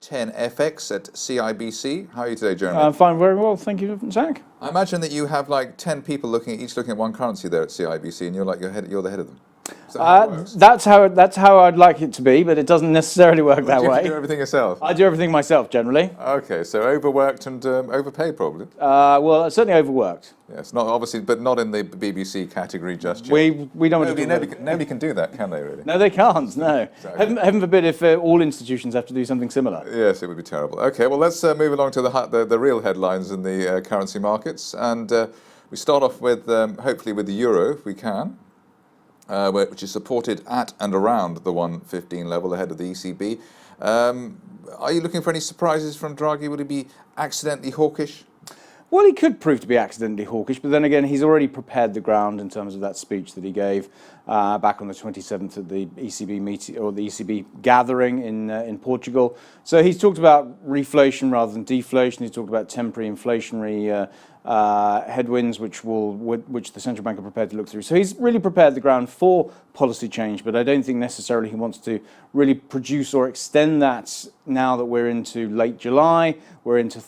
10 FX at CIBC. How are you today, Jeremy? I'm fine, very well, thank you, Zach. I imagine that you have like 10 people each looking at one currency there at CIBC, and you're the head of them. Is that how it works? That's how I'd like it to be, but it doesn't necessarily work that way. Do you do everything yourself? I do everything myself generally. Okay, so overworked and overpaid probably. Well, certainly overworked. Yes, not obviously, but not in the BBC category just yet. We don't want to do nobody can do that, can they? Really? No, they can't. No. Exactly. Heaven forbid if all institutions have to do something similar. Yes, it would be terrible. Okay, well let's move along to the real headlines in the currency markets, and we start off with hopefully with the euro, if we can. Which is supported at and around the 115 level ahead of the ECB. Are you looking for any surprises from Draghi? Would he be accidentally hawkish? Well, he could prove to be accidentally hawkish, but then again, he's already prepared the ground in terms of that speech that he gave back on the 27th at the ECB meeting or the ECB gathering in Portugal. So he's talked about reflation rather than deflation. He's talked about temporary inflationary headwinds, which the central bank are prepared to look through. So he's really prepared the ground for policy change, but I don't think necessarily he wants to really produce or extend that now that we're into late July, we're into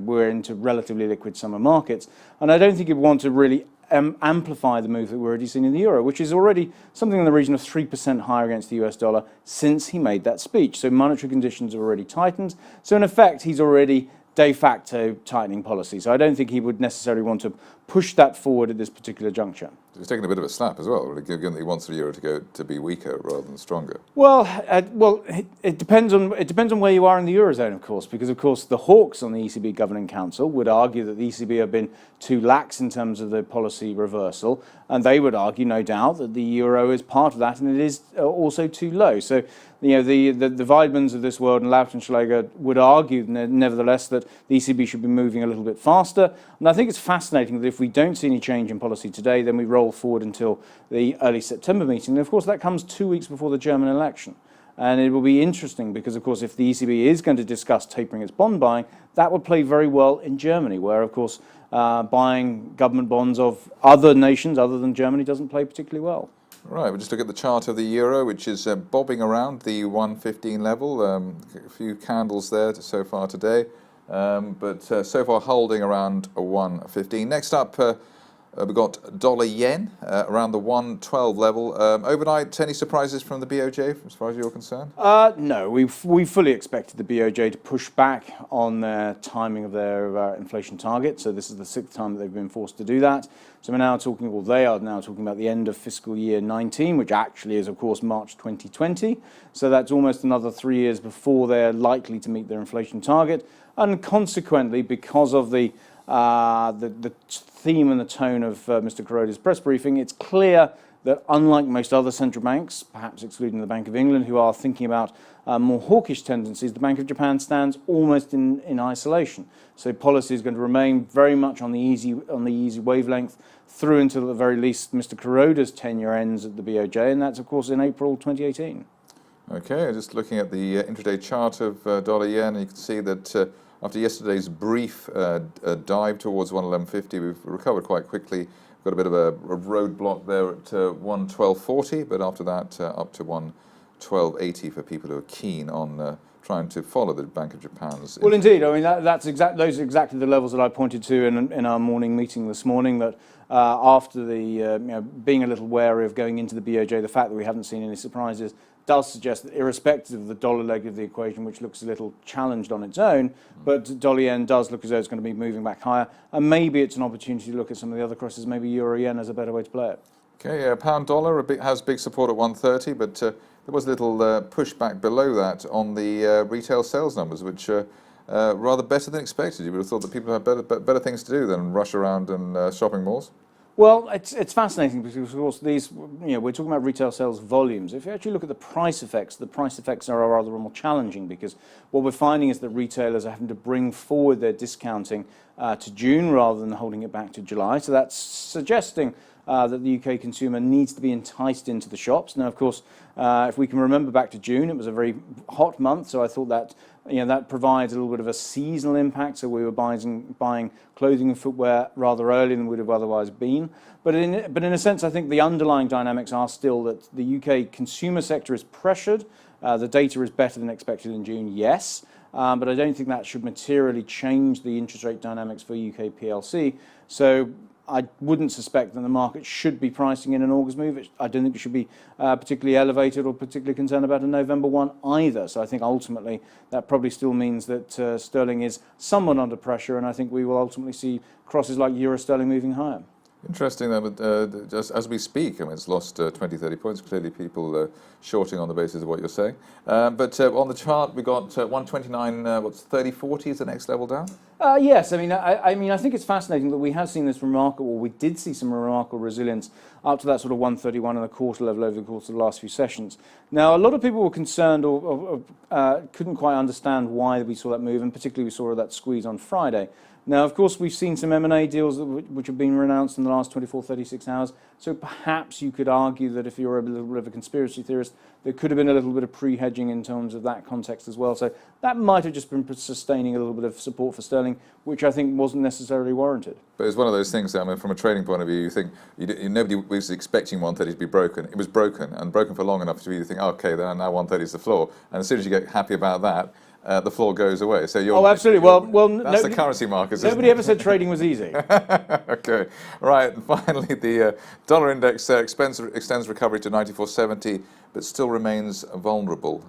we're into relatively liquid summer markets, and I don't think he'd want to really amplify the move that we're already seeing in the euro, which is already something in the region of 3% higher against the US dollar since he made that speech. So monetary conditions have already tightened. So in effect, he's already de facto tightening policy. So I don't think he would necessarily want to push that forward at this particular juncture. He's taking a bit of a slap as well, given that he wants the euro to be weaker rather than stronger. Well, it depends on where you are in the eurozone, of course, because of course the hawks on the ECB Governing Council would argue that the ECB have been too lax in terms of the policy reversal, and they would argue, no doubt, that the euro is part of that, and it is also too low. So, the Weidmans of this world and Lautenschläger would argue, nevertheless, that the ECB should be moving a little bit faster. And I think it's fascinating that if we don't see any change in policy today, then we roll forward until the early September meeting. And of course, that comes 2 weeks before the German election. And it will be interesting because, of course, if the ECB is going to discuss tapering its bond buying, that would play very well in Germany, where, of course, buying government bonds of other nations other than Germany doesn't play particularly well. Right, we'll just look at the chart of the euro, which is bobbing around the 115 level. A few candles there so far today, but so far holding around a 115. Next up, we've got dollar yen around the 112 level. Overnight, any surprises from the BOJ as far as you're concerned? No, we fully expected the BOJ to push back on their timing of their inflation target. So this is the 6th time that they've been forced to do that. So they are now talking about the end of fiscal year 19, which actually is, of course, March 2020. So that's almost another 3 years before they're likely to meet their inflation target. And consequently, because of the theme and the tone of Mr. Kuroda's press briefing, it's clear that unlike most other central banks, perhaps excluding the Bank of England, who are thinking about more hawkish tendencies, the Bank of Japan stands almost in isolation. So policy is going to remain very much on the easy wavelength through until, at the very least, Mr. Kuroda's tenure ends at the BOJ, and that's, of course, in April 2018. Okay, just looking at the intraday chart of dollar yen, you can see that after yesterday's brief dive towards 111.50, we've recovered quite quickly. We've got a bit of a roadblock there at 112.40, but after that up to 112.80 for people who are keen on trying to follow the Bank of Japan's. Well, indeed. I mean, those are exactly the levels that I pointed to in our morning meeting this morning. That after the being a little wary of going into the BOJ, the fact that we haven't seen any surprises does suggest that, irrespective of the dollar leg of the equation, which looks a little challenged on its own, but dollar yen does look as though it's going to be moving back higher, and maybe it's an opportunity to look at some of the other crosses. Maybe euro yen is a better way to play it. Okay, pound dollar has big support at 130, but there was a little pushback below that on the retail sales numbers, which are rather better than expected. You would have thought that people had better things to do than rush around in shopping malls. Well, it's fascinating because, of course, we're talking about retail sales volumes. If you actually look at the price effects are rather more challenging, because what we're finding is that retailers are having to bring forward their discounting to June rather than holding it back to July. So that's suggesting that the UK consumer needs to be enticed into the shops. Now, of course, if we can remember back to June, it was a very hot month, so I thought that that provides a little bit of a seasonal impact. So we were buying clothing and footwear rather early than we would have otherwise been. But in a sense, I think the underlying dynamics are still that the UK consumer sector is pressured. The data is better than expected in June, yes, but I don't think that should materially change the interest rate dynamics for UK PLC. So I wouldn't suspect that the market should be pricing in an August move. I don't think it should be particularly elevated or particularly concerned about a November one either. So I think ultimately that probably still means that sterling is somewhat under pressure, and I think we will ultimately see crosses like euro sterling moving higher. Interesting, but just as we speak, I mean, it's lost 20, 30 points. Clearly, people shorting on the basis of what you're saying. But on the chart, we got 129. What's 30, 40 is the next level down? Yes, I mean, I think it's fascinating that we have seen this remarkable. We did see some remarkable resilience up to that sort of 131 and a quarter level over the course of the last few sessions. Now, a lot of people were concerned or couldn't quite understand why we saw that move, and particularly we saw that squeeze on Friday. Now, of course, we've seen some M&A deals which have been announced in the last 24, 36 hours. So perhaps you could argue that if you're a little bit of a conspiracy theorist, there could have been a little bit of pre-hedging in terms of that context as well. So that might have just been sustaining a little bit of support for sterling, which I think wasn't necessarily warranted. But it's one of those things, I mean, from a trading point of view, you think nobody was expecting 130 to be broken. It was broken, and broken for long enough to you think, okay, now 130 is the floor. And as soon as you get happy about that, the floor goes away. So you're, absolutely. That's the currency markets. Nobody ever said trading was easy. Okay, right. And finally, the dollar index extends recovery to 94.70, but still remains vulnerable.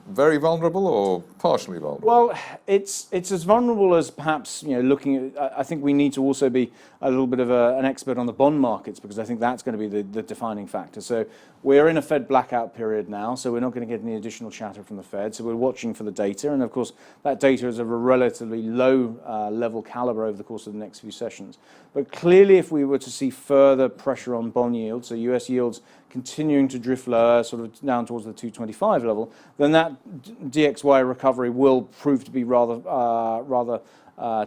Very vulnerable, or partially vulnerable? Well, it's as vulnerable as perhaps looking at. I think we need to also be a little bit of an expert on the bond markets, because I think that's going to be the defining factor. So we're in a Fed blackout period now, so we're not going to get any additional chatter from the Fed. So we're watching for the data, and of course that data is of a relatively low level caliber over the course of the next few sessions. But clearly, if we were to see further pressure on bond yields, so US yields continuing to drift lower, sort of down towards the 225 level, then that DXY recovery will prove to be rather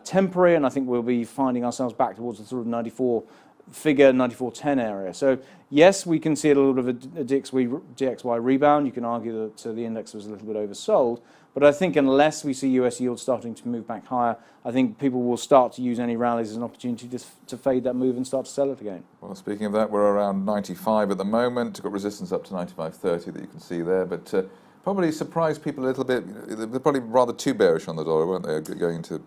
temporary, and I think we'll be finding ourselves back towards the sort of 94 figure, 94.10 area. So yes, we can see a little bit of a DXY rebound. You can argue that the index was a little bit oversold, but I think unless we see US yields starting to move back higher, I think people will start to use any rallies as an opportunity to fade that move and start to sell it again. Well, speaking of that, we're around 95 at the moment. We've got resistance up to 95.30 that you can see there, but probably surprised people a little bit. They're probably rather too bearish on the dollar, weren't they? Going to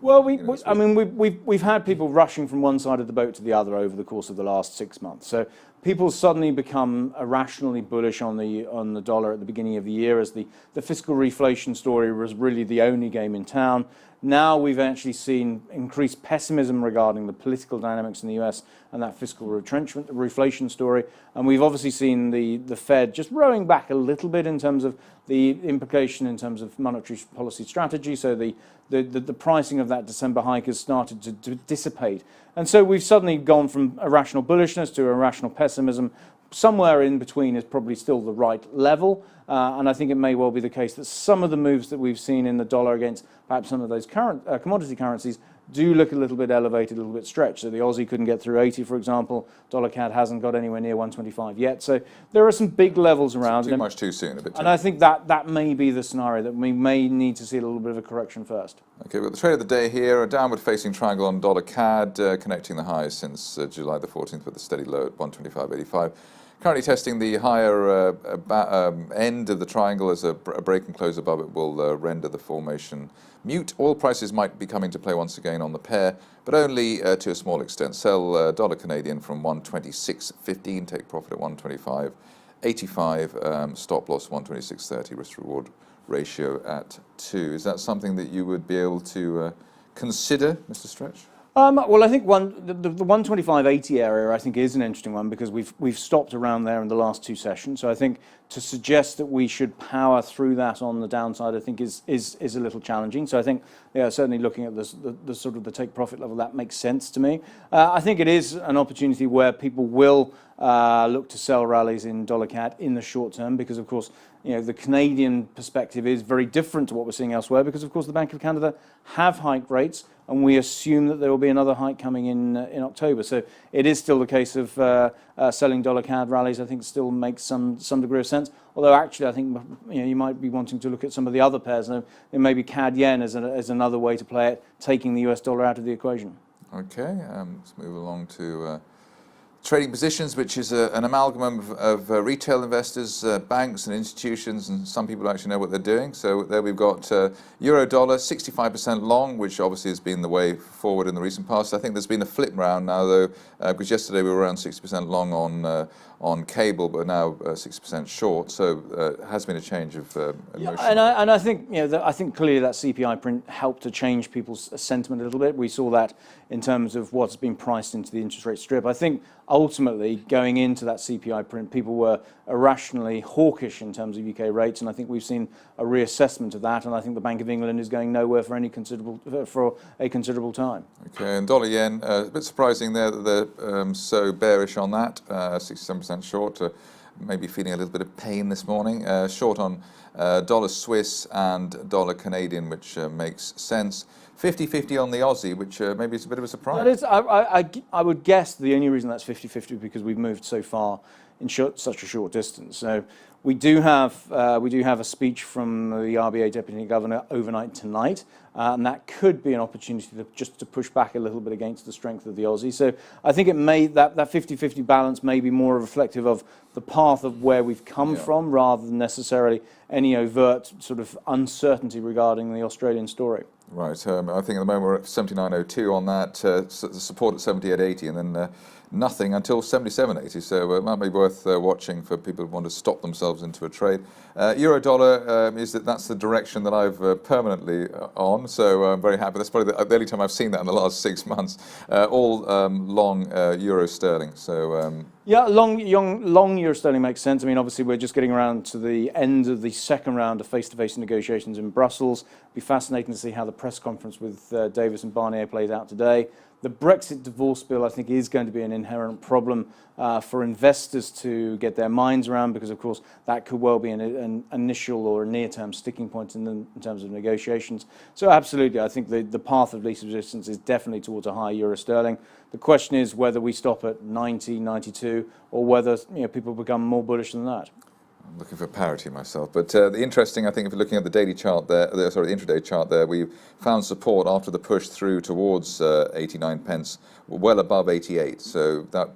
we've had people rushing from one side of the boat to the other over the course of the last 6 months. So people suddenly become irrationally bullish on the dollar at the beginning of the year, as the fiscal reflation story was really the only game in town. Now we've actually seen increased pessimism regarding the political dynamics in the US and that fiscal retrenchment, the reflation story. And we've obviously seen the Fed just rowing back a little bit in terms of the implication in terms of monetary policy strategy. So the pricing of that December hike has started to dissipate. And so we've suddenly gone from irrational bullishness to irrational pessimism. Somewhere in between is probably still the right level, and I think it may well be the case that some of the moves that we've seen in the dollar against perhaps some of those current commodity currencies do look a little bit elevated, a little bit stretched. So the Aussie couldn't get through 80, for example. Dollar CAD hasn't got anywhere near 125 yet. So there are some big levels around. Too much too soon, a bit too. And I think that may be the scenario, that we may need to see a little bit of a correction first. Okay, well, the trade of the day here, a downward-facing triangle on dollar CAD, connecting the highs since July the 14th with a steady low at 125.85. Currently testing the higher end of the triangle, as a break and close above it will render the formation mute. Oil prices might be coming to play once again on the pair, but only to a small extent. Sell dollar Canadian from 126.15, take profit at 125.85, stop loss 126.30, risk reward ratio at 2. Is that something that you would be able to consider, Mr. Stretch? Well, I think the 125.80 area, I think, is an interesting one, because we've stopped around there in the last two sessions. So I think to suggest that we should power through that on the downside, I think is a little challenging. So I think, certainly looking at the sort of the take profit level, that makes sense to me. I think it is an opportunity where people will look to sell rallies in dollar CAD in the short term, because of course, the Canadian perspective is very different to what we're seeing elsewhere, because of course the Bank of Canada have hiked rates, and we assume that there will be another hike coming in October. So it is still the case of selling dollar CAD rallies. I think still makes some degree of sense. Although actually, I think you might be wanting to look at some of the other pairs. And maybe CAD yen as another way to play it, taking the US dollar out of the equation. Okay, let's move along to trading positions, which is an amalgam of retail investors, banks and institutions, and some people actually know what they're doing. So there we've got euro dollar 65% long, which obviously has been the way forward in the recent past. I think there's been a flip round now, though, because yesterday we were around 60% long on cable, but now 60% short. So it has been a change of emotion. Yeah, and I think I think clearly that CPI print helped to change people's sentiment a little bit. We saw that in terms of what's been priced into the interest rate strip. I think ultimately going into that CPI print, people were irrationally hawkish in terms of UK rates, and I think we've seen a reassessment of that. And I think the Bank of England is going nowhere for a considerable time. Okay, and dollar yen, a bit surprising there that they're so bearish on that, 67% short. Maybe feeling a little bit of pain this morning. Short on dollar Swiss and dollar Canadian, which makes sense. 50-50 on the Aussie, which maybe is a bit of a surprise. I would guess the only reason that's 50-50 because we've moved so far in such a short distance. So we do have a speech from the RBA Deputy Governor overnight tonight, and that could be an opportunity to push back a little bit against the strength of the Aussie. So I think it may that 50-50 balance may be more reflective of the path of where we've come from, rather than necessarily any overt sort of uncertainty regarding the Australian story. Right. I think at the moment we're at 79.02 on that, support at 78.80, and then nothing until 77.80. So it might be worth watching for people who want to stop themselves into a trade. Euro dollar that's the direction that I've permanently on. So I'm very happy. That's probably the only time I've seen that in the last 6 months. All long euro sterling. So. Yeah, long euro sterling makes sense. I mean, obviously, we're just getting around to the end of the second round of face-to-face negotiations in Brussels. It'll be fascinating to see how the press conference with Davis and Barnier plays out today. The Brexit divorce bill, I think, is going to be an inherent problem for investors to get their minds around, because, of course, that could well be an initial or a near-term sticking point in terms of negotiations. So, absolutely, I think the path of least resistance is definitely towards a high euro sterling. The question is whether we stop at 90, 92, or whether people become more bullish than that. I'm looking for parity myself, but the interesting, I think, if you're looking at the daily chart there, the intraday chart there, we found support after the push through towards 89 pence, well above 88. So that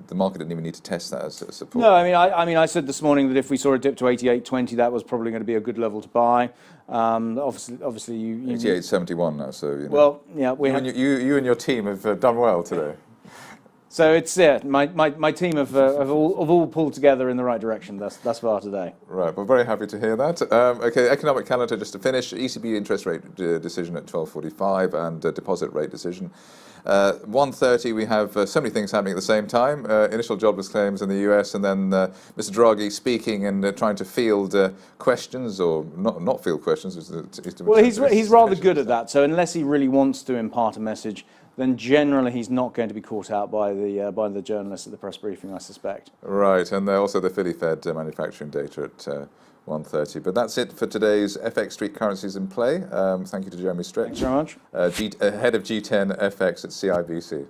the market didn't even need to test that as support. No, I mean, I said this morning that if we saw a dip to 88.20, that was probably going to be a good level to buy. Obviously, you 88.71 now. So well, yeah, you and your team have done well today. So it's my team have all pulled together in the right direction thus far today. Right, well, very happy to hear that. Okay, economic calendar just to finish. ECB interest rate decision at 12:45 and deposit rate decision. 1:30 we have so many things happening at the same time. Initial jobless claims in the US, and then Mr. Draghi speaking and trying to field questions, or not field questions. Well, he's rather good at that. So unless he really wants to impart a message, then generally he's not going to be caught out by the journalists at the press briefing, I suspect. Right, and also the Philly Fed manufacturing data at 1:30. But that's it for today's FX Street Currencies in Play. Thank you to Jeremy Stritch. Thanks very much. Head of G10 FX at CIBC.